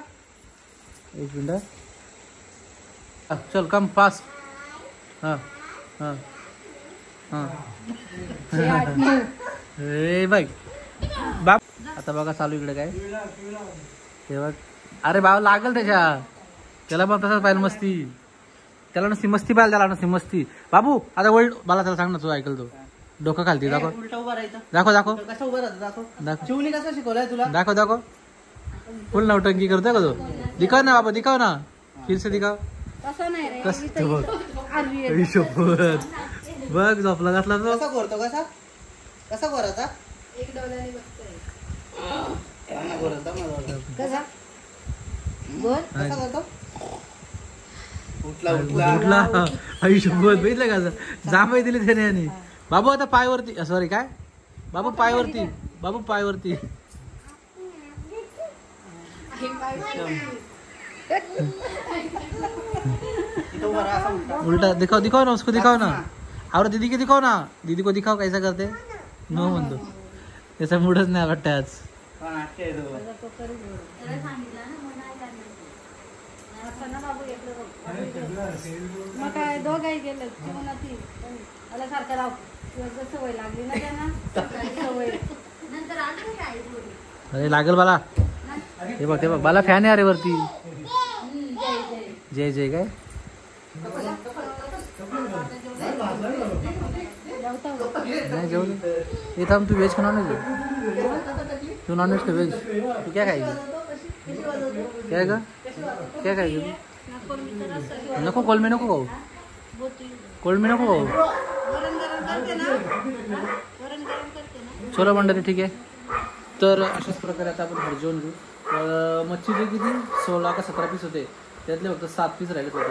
एक मिनिट चल कम पास हाँ हाँ हाँ ए बाई बाप आता बघा चालू इकडे काय तेव्हा अरे बाबा लागल त्याला पण तसाच पाहिजे मस्ती त्याला नसती मस्ती पाहिजे त्याला नसती मस्ती बाबू आता वळील मला त्याला सांग ना तू ऐकल तो डोकं खालती दाखव उलटा उभा राहायचं दाखव दाखव कसं उभं राहतं दाखव दाखव चिवली कसं शिकवलंय तुला दाखव दाखव फुल नौटंकी करतोय का तो दिखाव ना बाबा दिखाव ना फिर से दिखाव तसं नाही रे. कस इथं- बघ इथं आरवी आहे. आई शपथ बघ झोपला घातला तो कसा गोरतो कसा गोराचा एक डोल्याने बसतोय. गोराचा मला वाटतं. कसा बोल. कसा करतो उठला उठला आई शपथ बघितलं का जांभई दिली त्याने आणि बाबू आता पायवरती सॉरी काय बाबू पायवरती बाबू पायवरती इथं उभा राहा, असा उलटा उल्टा दिखाओ दिखाओ ना उसको दिखाओ ना और दीदी को दिखाओ ना दीदी को दिखाओ कैसा करते नो म्हणतो त्याचा मूडच नाही वाटतं आज हा, नाट्य आहे तो. त्याला सांगितलं ना मग नाही करणार. असं ना बाबू एक मग काय दोघंही गेले जेवणात मला सारखं राव सवय लागली ना त्यांना सवय नंतर अरे लागेल मला हे बघ मला फॅन आहे अरे वरती जय जय काय नहीं जो ये था तू वेज का नॉन वेज तू नॉन वेज का वेज तू क्या खाएगी क्या खाएगी नको कोलमी नको खाऊ कोलमी नको खाऊ चलो मंडळी ठीक आहे तर अशाच प्रकारे आता आपण भाजी जेवण घेऊ मच्छीचे किती 16 का 17 पीस होते त्यातले फक्त 7 पीस राहिले होते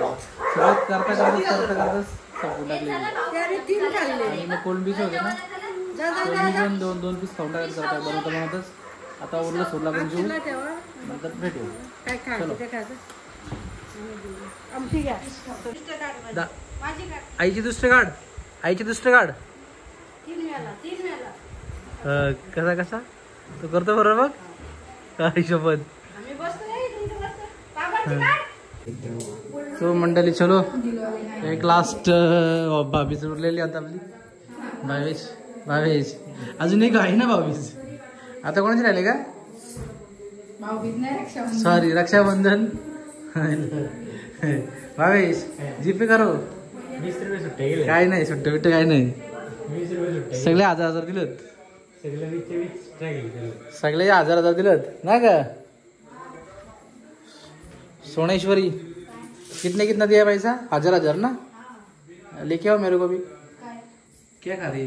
सगळं करता संपून टाकले आणि मग कोलंबीचे होते ना कोलंबी दोन पीस खाऊन टाकायचं बनवताच आता उरलं सोडला पण जेवू नंतर भेटू चलो आईची दुसरे काढ कसा तू करतो बरोबर बघ काय शपथ सो मंडळी चलो एक लास्ट भाभीच उरलेली आता आपली भावेश अजून एक आहे ना भाभीच आता कोणाचे राहिले का सॉरी रक्षाबंधन भावेश जीपे करो 20 रुपये सुट्टे गेले काय नाही सुट्टे बिट्टे काय नाही 20 रुपये सुट्टे सगळे 1000 दिलेत सगळे 1000 दिलेत ना का सोनेश्वरी कितना दिया पैसा 1000 ना लेके आओ मेरे को भी क्या खा रही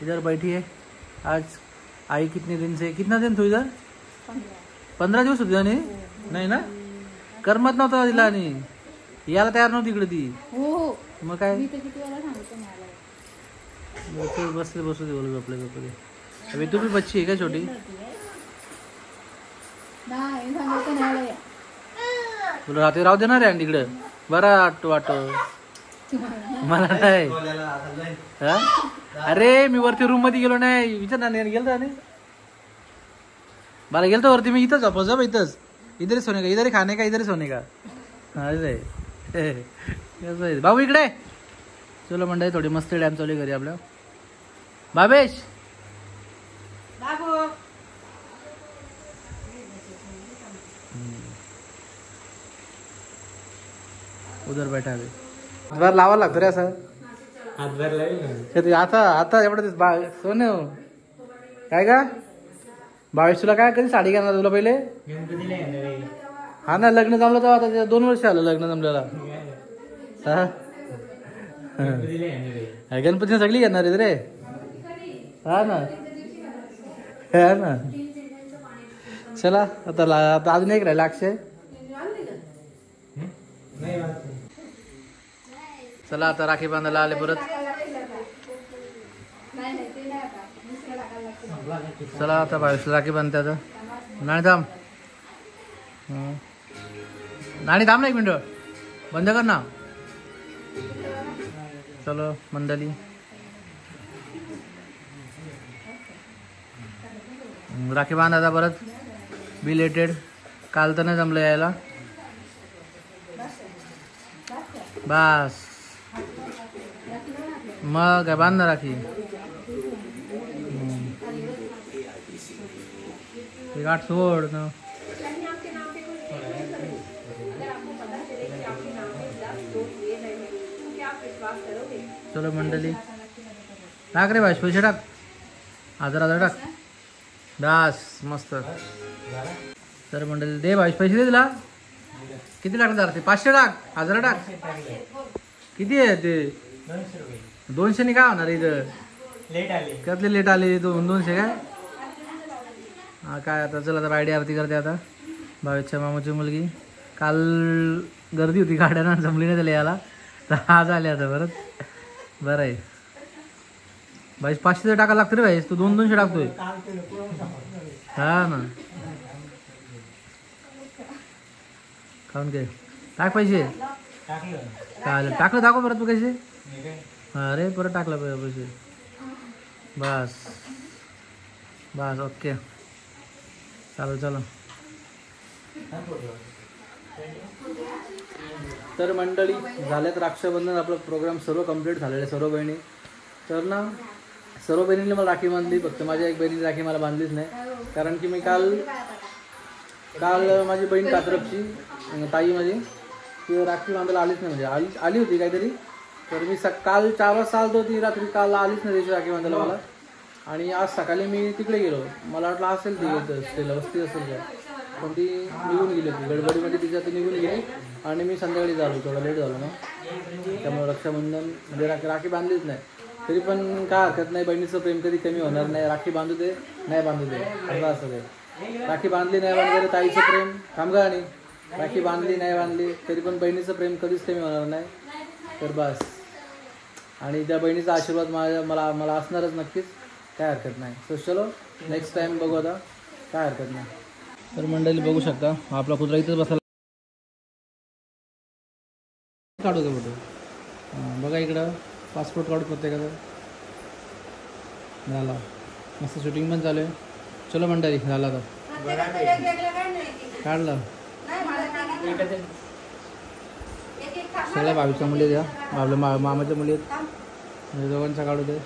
इधर बैठी है आज आई कितना दिन तू इधर 15 दिवस होती नाही ना करमत नव्हता तिला आणि याला तयार नव्हती इकडे ती मग काय बसले बसू दे बोलू आपल्या कपडे अभी तू भी बच्ची है क्या छोटी तुला राहू देणार आहे तिकडे बरा वाटो मला नाही अरे मी वरती रूम मध्ये गेलो नाही विचार ना गेलता नाही मला गेलतो वरती मी इथंच वापस इथंच इधर सोने का इधर खाने का इधर सोने का भाऊ इकडे चलो मंडळी थोडी मस्त डॅम चालू घरी आपल्या भावेश उधर बैठा है हातभार लावा लागतो रे असं हातभार लागेल आता एवढं सोने काय का भावेश तुला काय कधी साडी घेणार तुला पहिले हा ना लग्न जमलं तर आता 2 वर्ष आलं लग्न जमलेला गणपतीने सगळी घेणार आहे रे हा ना चला आता अजून एक राहिला अक्षय चला आता राखी बांधायला आले परत चला आता भावेश राखी बांधते आता नाणी थांब ना 1 मिनिट बंद कर ना चलो मंडळी राखी बांधायचा परत बिलेटेड काल तर नाही जमलं यायला बस मग काय बांध ना राखी गाठ सोड ना चलो मंडळी टाक रे भाई पैसे टाक 1000 टाक बस मस्त तर मंडळी दे भाई पैसे दे तुला किती लागणार ते 500 टाक 1000 टाक किती आहे ते 200 नि काय होणार इथं लेट आले त्यातले लेट आले 200 काय हा काय आता चला आता बायडी आरती करते आता भावेशच्या मामाची मुलगी काल गर्दी होती गाड्यांना जमली नाही त्याला याला तर आज आले आता परत बरं आहे भाई 500 टाका लागतं रे भाई तू 200 टाकतोय हा ना खाऊन घे टाक पैसे चालेल टाकलं दाखव परत तू पैसे अरे परत टाकलं पैसे बस बस ओके चालेल चलो तर मंडळी झाल्यात रक्षाबंधन, आपलं प्रोग्राम सर्व कंप्लीट झालेलं आहे सर्व बहिणी. तर ना सर्व बहिणींनी मला राखी बांधली, फक्त माझ्या एक बहिणीने राखी मला बांधलीच नाही. कारण की मी काल माझी बहीण कात्रपची ताई माझी ती राखी बांधायला आलीच नाही, म्हणजे आली होती काहीतरी. तर मी काल 4 वाजता आलतो, ती रात्री काल आलीच नाही त्याची राखी बांधायला मला. आणि आज सकाळी मी तिकडे गेलो, मला वाटलं असेल ती वस्ती असेल काय, पण ती निघून गेली होती गडबडीमध्ये, तिच्या ती निघून गेली. आणि मी संध्याकाळी झालो, थोडा लेट झालो ना, त्यामुळे रक्षाबंधन म्हणजे राखी बांधलीच नाही. तरी पण काय हरकत नाही, बहिणीचं प्रेम कधी कमी होणार नाही. राखी बांधू दे नाही बांधू दे असं काय, राखी बांधली नाही बांधली ताईचं प्रेम कामगा, आणि राखी बांधली नाही बांधली तरी पण बहिणीचं प्रेम कधीच कमी होणार नाही. तर बस, आणि त्या बहिणीचा आशीर्वाद मला असणारच नक्कीच, काय हरकत नाही. सो चलो नेक्स्ट टाइम बघू आता, काय हरकत नाही. तर मंडळी बघू शकता आपला कुत्रा इथंच बसला. काढू का फोटो? बघा इकडं पासपोर्ट काढू प्रत्येकाचा. झाला, मस्त शूटिंग पण चालू आहे. चलो मंडळी झाला आता, काढलं सगळ्या भावीच्या मुली द्या, आपल्या मामाच्या मुली आहेत, दोघांचा काढू दे.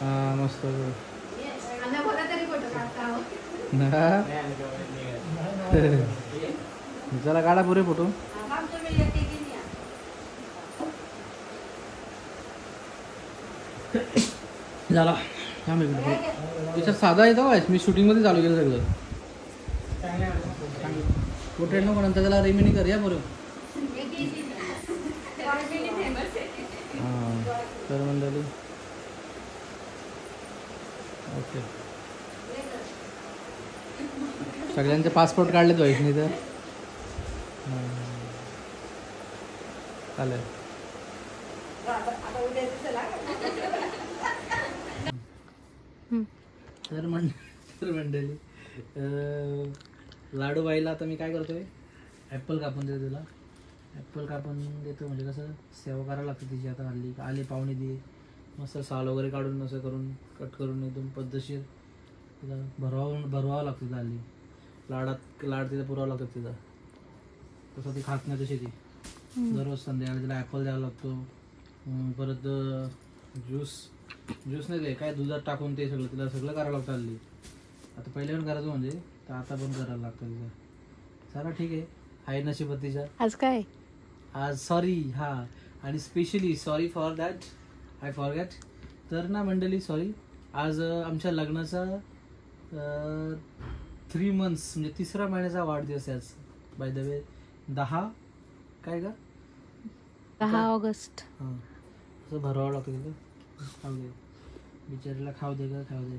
हां मस्त चला काढा पुरे फोटो. झाला त्याच्यात साधा येतो काय, मी शूटिंगमध्ये चालू केलं सगळं. कुठे नको नंतर त्याला रेमिनी कर या बरोबर. हां तर मंडळी ओके, सगळ्यांचे पासपोर्ट काढलेत वैष्णी तर चालेल. तर मंडळी लाडू बाईला आता मी काय करतोय, ॲपल कापून देतो तिला. ॲपल कापून देतो म्हणजे कसं सेवा करायला लागते तिची. आता हल्ली आले पाहुणे दे, मस्त साल वगैरे काढून असं करून कट करून एकदम पद्धतशीर तिला भरवावं लागतं तिला. हल्ली लाड तिला पुरावं लागतं तिला, तसं ती खात नाही तशी ती. दररोज संध्याकाळी तिला ॲपल द्यावा लागतो. परत ज्यूस नाही दे काय, दुधात टाकून ते सगळं तिला सगळं करावं लागतं हल्ली. आता पहिले पण करायचं म्हणजे, तर आता पण करायला लागतं तिला. चला ठीक आहे नशिबात तिच्या. आज काय, आज सॉरी, हा, आणि specially sorry for that I forget. तर ना मंडळी सॉरी, आज आमच्या लग्नाचा 3 months म्हणजे 3रा महिन्याचा वाढदिवस आहे आज. बाय द वे 10 काय का 10 ऑगस्ट. हां असं भरवावं लागतं तिथं. खाऊ दे बिचारीला, खाऊ दे का खाऊ दे.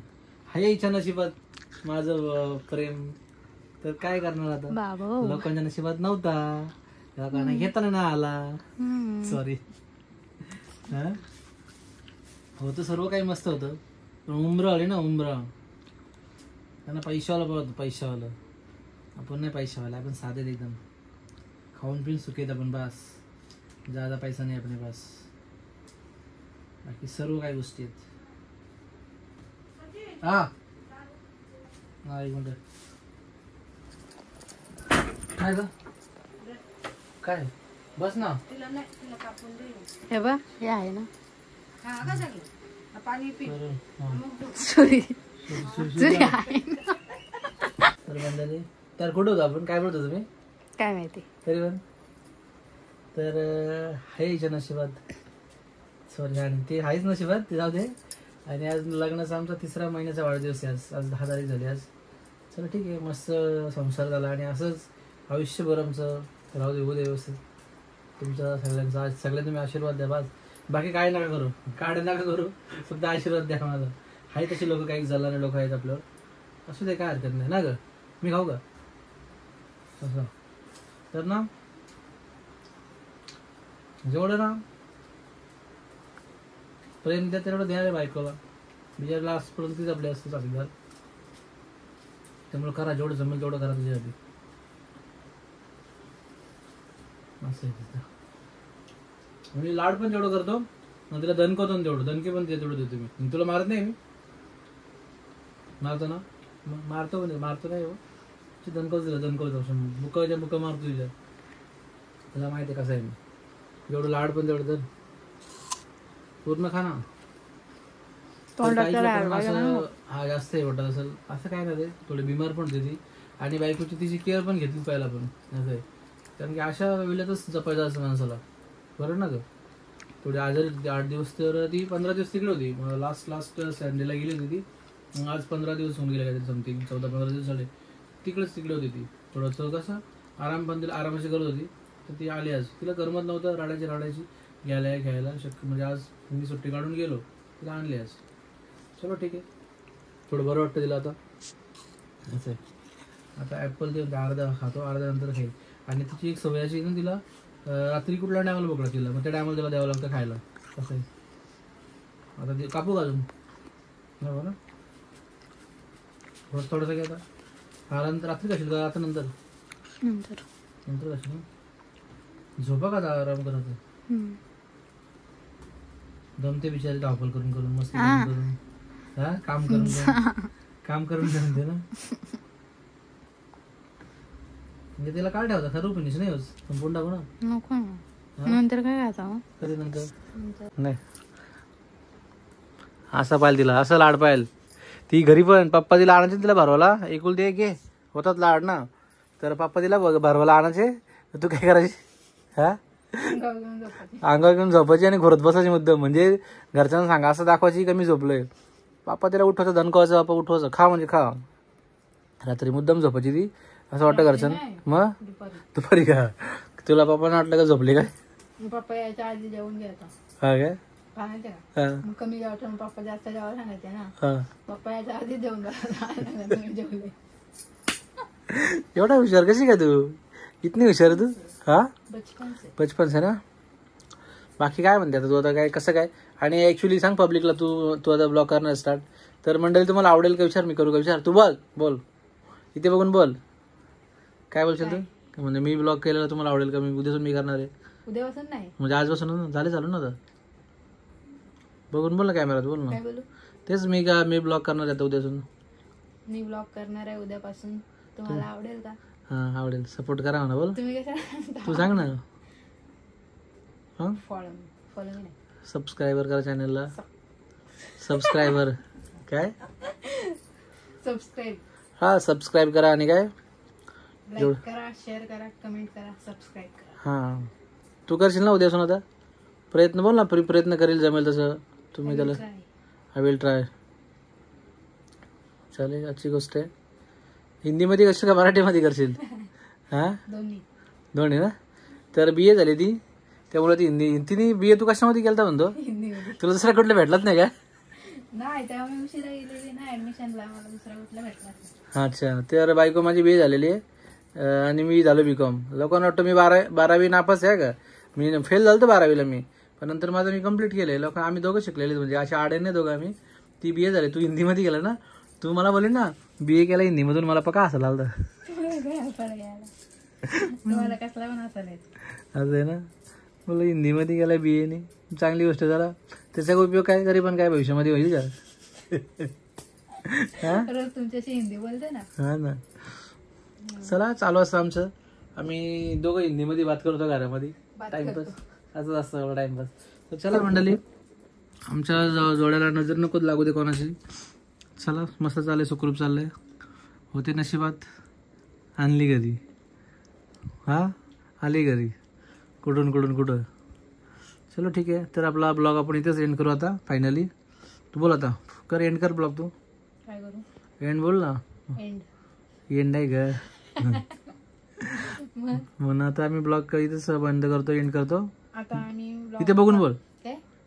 हाय इच्छा नशिबात माझं प्रेम, तर काय करणार आता. लोकांच्या नशिबात नव्हता, लोकांना घेताना ना आला. सॉरी. होतं सर्व काही मस्त होतं, पण उमरा आली ना उमरा. त्यांना पैशावाला बोलतो, पैशावाला. आपण नाही पैशावाला, आपण साधे एकदम, खाऊन पिऊन सुखेत आपण बस. ज्यादा पैसा नाही अपने पास, बाकी सर्व काही गोष्टी आहेत. हा एक मिनिट, काय ग काय बस ना. हे बघ हे आहे ना पाणी पी. तर कुठं होतो आपण, काय बोलतो तुम्ही काय माहिती तरी पण. तर हायच्या नशिबात सॉरी, आणि ते आहेच नशिबात, ते जाऊ दे. आणि आज लग्नाचा आमचा 3रा महिन्याचा वाढदिवस आहे. आज 10 तारीख झाली आज. चला ठीक आहे, मस्त संसार झाला. आणि असंच आयुष्यभर आमचं राहू दे, होऊ दे व्यवस्थित. तुमचा सगळ्यांचा सगळ्यांना तुम्ही आशीर्वाद द्या बस, बाकी काय नका करू, काय नका करू, फक्त आशीर्वाद द्या मला. आहे तसे लोक, काही जल्लाने लोक आहेत आपल्यावर, असू दे, काय हरकत नाही ना ग. मी खाऊ का असं. तर ना जेवढं ना प्रेम द्या तेवढं द्या रे बायकोला. बिचार लास्टपर्यंत तीच आपली असते साथीदार. त्यामुळे करा, जेवढं जमेल तेवढं करा तुझ्यासाठी. असं आहे तिथं. मी लाड पण जेवढं करतो मग तिला दणकवतो ना तेवढं, दणके पण तेवढं देतो मी. तुला मारत नाही मी, मारतो ना, मारतो म्हणजे मारतो नाही हो, दणकवतो तिला, दणकवतो बुकाच्या बुका मारतो तुझ्या. तुला माहिती आहे कसं आहे मी, एवढं लाड पण तेवढं तर पूर्ण खा ना. हा जास्त आहे वाटत असेल, असं काय नाही, थोडी बिमार पण होती ती आणि बायकोची तिची केअर पण घेतली पहिला पण असं आहे. कारण की अशा वेळेतच जपायचं असं माणसाला, बरं ना ग. थोडी आजारी होती 8 दिवस, तर ती 15 दिवस तिकडे होती. लास्ट संडेला गेली होती ती, मग आज 15 दिवस होऊन गेले काहीतरी, समथिंग 14-15 दिवस झाले तिकडे होती ती. थोडंसं कसं आराम पण तिला आरामाची गरज होती, तर ती आली आज. तिला करमत नव्हतं, रडायची घ्यायला शक्य, म्हणजे आज मी सुट्टी काढून गेलो, तिला आणली आज. चलो ठीक आहे, थोडं बरं वाटतं तिला आता. असं आहे. आता ॲपल ते अर्धा खातो, अर्ध्या नंतर खाईल. आणि तिची एक सवय अशी ना, तिला रात्री कुठल्या टायमाला बघला तिला, मग त्या टायमाला तिला द्यावं लागतं खायला. असं आहे. आता ते कापू घालून हो ना, थोडंसं घ्या. आता नंतर रात्री खाशील का आता नंतर खाशील ना, झोपा का आराम करत. दमते बिचारी धावपल करून मस्त करून, हा काम करून दे ना. म्हणजे तिला काय ठेवता खरं फिनिश नाही होत, संपूर्ण टाकू ना, नंतर काय खायचं कधी नंतर नाही. असं पाहिजे तिला, असं लाड पाहिजे ती घरी पण. पप्पा तिला आणायचे, तिला भरवाला एकुलते एक घे होतात लाड ना, तर पप्पा तिला भरवाला आणायचे, तू काय करायची, हा अंगावर घेऊन झोपायची आणि घोरत बसायची मुद्दाम. म्हणजे घरच्यांना सांगा असं दाखवायची का मी झोपलोय. पापा तिला उठवायचं, दणकवायचं, बापा उठवायचं, खा म्हणजे खा. रात्री मुद्दाम झोपायची ती, असं वाटतं घरच्यांना. मग दुपारी का तुला पप्पाने वाटलं का झोपले काय, पप्पा यायच्या आधी जेवून घ्यायचा. हा काय कमी जेवायचं, पप्पा जास्त जेवायला सांगायचे ना, पप्पा याच्या आधी जेवून जेवले. एवढा हुशार कशी काय तू, इतनी हुशार तू. हा बचपन से ना. बाकी काय म्हणते आता तू, आता काय कसं काय. आणि ऍक्च्युली सांग पब्लिकला, तू आता ब्लॉग करणार स्टार्ट, तर मंडळी तुम्हाला आवडेल का विचार, मी करू का विचार, तू बोल इथे बघून बोल, काय बोलशील तू. म्हणजे मी ब्लॉग केलेला तुम्हाला आवडेल का, मी उद्यापासून मी करणार आहे. उद्यापासून नाही म्हणजे आजपासून झाले चालू ना आता, बघून बोल ना कॅमेरात, बोल ना. तेच मी ब्लॉग करणार आहे आता उद्यापासून, मी ब्लॉग करणार आहे उद्यापासून, तुम्हाला आवडेल का. हा आवडेल, सपोर्ट करा म्हणा. बोल तुम्ही कसं तू सांग ना. हा फॉलो नाही, सबस्क्रायबर करा चॅनलला, सबस्क्रायबर काय सबस्क्राईब, हा सबस्क्राईब करा. आणि काय लाईक करा, शेअर करा, कमेंट करा, सबस्क्राईब करा. हा तू करशील ना उद्यापासून, आता प्रयत्न बोल ना, प्रयत्न करेल जमेल तसं तुम्ही त्याला. I will try. चालेल, अच्छी गोष्ट आहे. हिंदीमध्ये करशील का मराठीमध्ये करशील. हा दोन्ही ना. तर BA झाली ती, त्यामुळे ती तिने BA तू कशामध्ये केलता म्हणतो, तुला दुसरा कुठलं भेटलाच नाही का. नाही त्यामुळे उशिरा गेलेली ना ऍडमिशनला, मला दुसरा कुठला भेटला. अच्छा, तर बायको माझी BA झालेली आहे आणि मी झालो BCom. लोकांना वाटतं मी 12वी नापास आहे का, मी फेल झालो 12वीला मी, पण नंतर माझं मी कम्प्लीट केलंय. लोक आम्ही दोघं शिकलेले, म्हणजे अशा आडे नाही दोघं आम्ही. ती BA झाली, तू हिंदीमध्ये गेला ना, तू मला बोलली ना BA केला हिंदीमधून, मला पका असं लागलं. तुम्हाला कसला पण असं आहे ना, मला हिंदीमध्ये गेला BA ने, चांगली गोष्ट झाला. त्याचा उपयोग काय तरी पण काय भविष्यामध्ये होईल का. रोज तुमच्याशी हिंदी बोलते ना. हा ना. चला चालू असतं आमचं, आम्ही दोघं हिंदीमध्ये बात करतो घरामध्ये, टाइमपास असंच असतं टाइमपास. तर चला मंडळी, आमच्या जोड्याला नजर नको लागू दे कोणाची. चला मस्त चाललंय, सुखरूप चाललंय, होते नशिबात, आणली घरी. हा आली घरी, कुठून. चलो ठीक आहे, तर आपला ब्लॉग आपण इथेच एंड करू आता फायनली. तू बोल आता, कर एंड कर ब्लॉग. तू काय करू, एंड बोल ना. एंड आहे ग. म्हणून आता आम्ही ब्लॉग इथेच बंद करतो, एंड करतो. आता आम्ही इथे बघून बोल,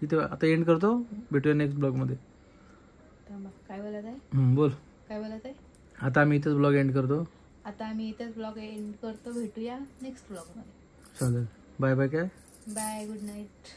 इथे आता एंड करतो, भेटूया नेक्स्ट ब्लॉग मध्ये. काय बोलत आहे, बोल काय बोलत आहे. आता आम्ही इथेच ब्लॉग एंड करतो. भेटूया नेक्स्ट ब्लॉग मध्ये. चालेल, बाय बाय. काय बाय, गुड नाईट.